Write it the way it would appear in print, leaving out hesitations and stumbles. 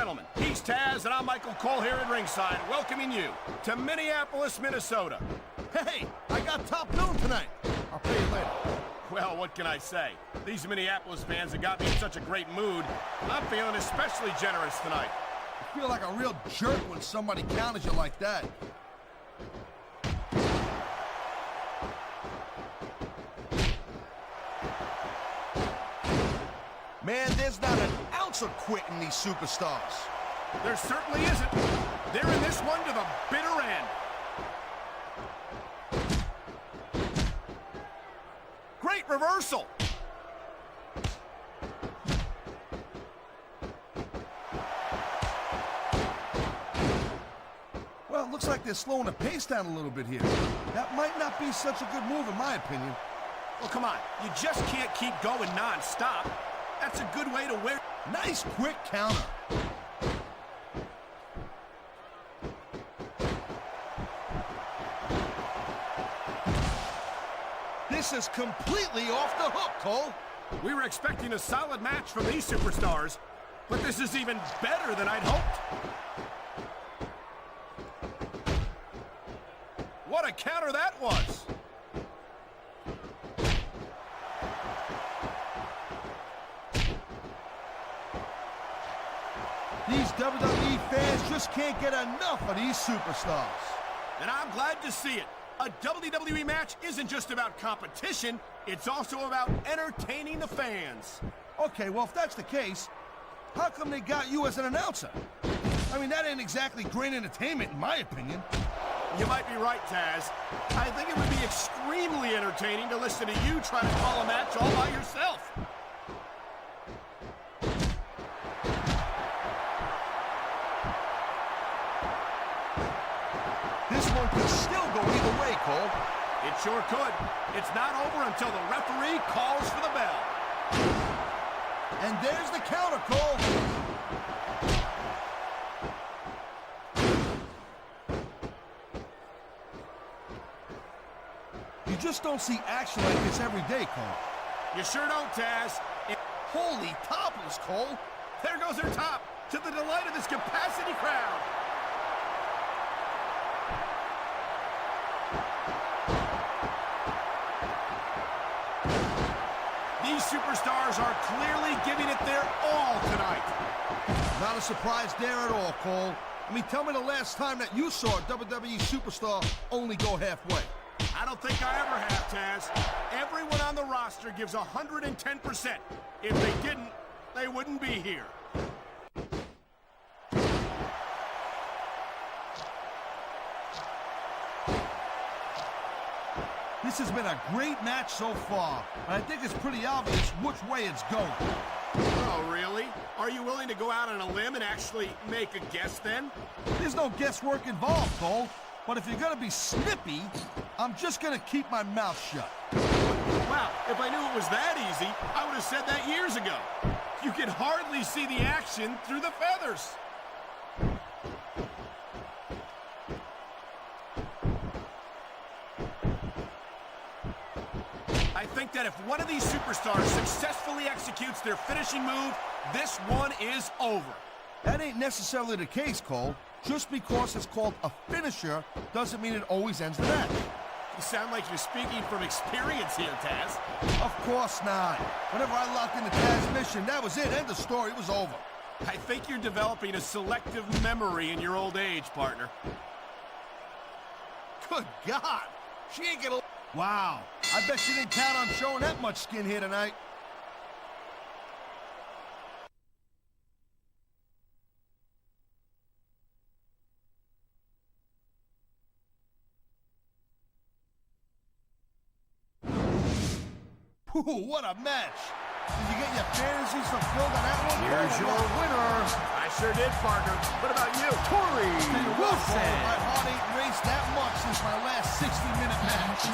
gentlemen, he's Taz, and I'm Michael Cole here at ringside, welcoming you to Minneapolis, Minnesota. Hey, I got top billing tonight. I'll pay you later. Well, what can I say? These Minneapolis fans have got me in such a great mood. I'm feeling especially generous tonight. I feel like a real jerk when somebody counters you like that. Man, there's not an ounce of quit in these superstars. There certainly isn't. They're in this one to the bitter end. Great reversal. Well, it looks like they're slowing the pace down a little bit here. That might not be such a good move, in my opinion. Well, come on. You just can't keep going non-stop. That's a good way to wear. Nice quick counter. This is completely off the hook, Cole. We were expecting a solid match from these superstars, but this is even better than I'd hoped. What a counter that was! These WWE fans just can't get enough of these superstars. And I'm glad to see it. A WWE match isn't just about competition, it's also about entertaining the fans. Okay, well, if that's the case, how come they got you as an announcer? I mean, that ain't exactly great entertainment, in my opinion. You might be right, Taz. I think it would be extremely entertaining to listen to you try to call a match all by yourself. This one could still go either way, Cole. It sure could. It's not over until the referee calls for the bell. And there's the counter, Cole. You just don't see action like this every day, Cole. You sure don't, Taz. Holy topples, Cole. There goes her top, to the delight of this capacity crowd. These superstars are clearly giving it their all tonight. Not a surprise there at all, Cole. I mean, tell me the last time that you saw a WWE superstar only go halfway. I don't think I ever have, Taz. Everyone on the roster gives 110%. If they didn't, they wouldn't be here. This has been a great match so far, and I think it's pretty obvious which way it's going. Oh, really? Are you willing to go out on a limb and actually make a guess then? There's no guesswork involved, Cole. But if you're gonna be snippy, I'm just gonna keep my mouth shut. Wow, if I knew it was that easy, I would have said that years ago. You can hardly see the action through the feathers. I think that if one of these superstars successfully executes their finishing move, this one is over. That ain't necessarily the case, Cole. Just because it's called a finisher doesn't mean it always ends the match. You sound like you're speaking from experience here, Taz. Of course not. Whenever I locked in the Taz mission, that was it. End of story. It was over. I think you're developing a selective memory in your old age, partner. Good God. She ain't gonna... Wow. I bet she didn't count on showing that much skin here tonight. Ooh, what a match. Did you get your fantasies fulfilled on that one? Here's your winner. I sure did, partner. What about you? Corey Wilson. My heart ain't raced that much since my last 60-minute match.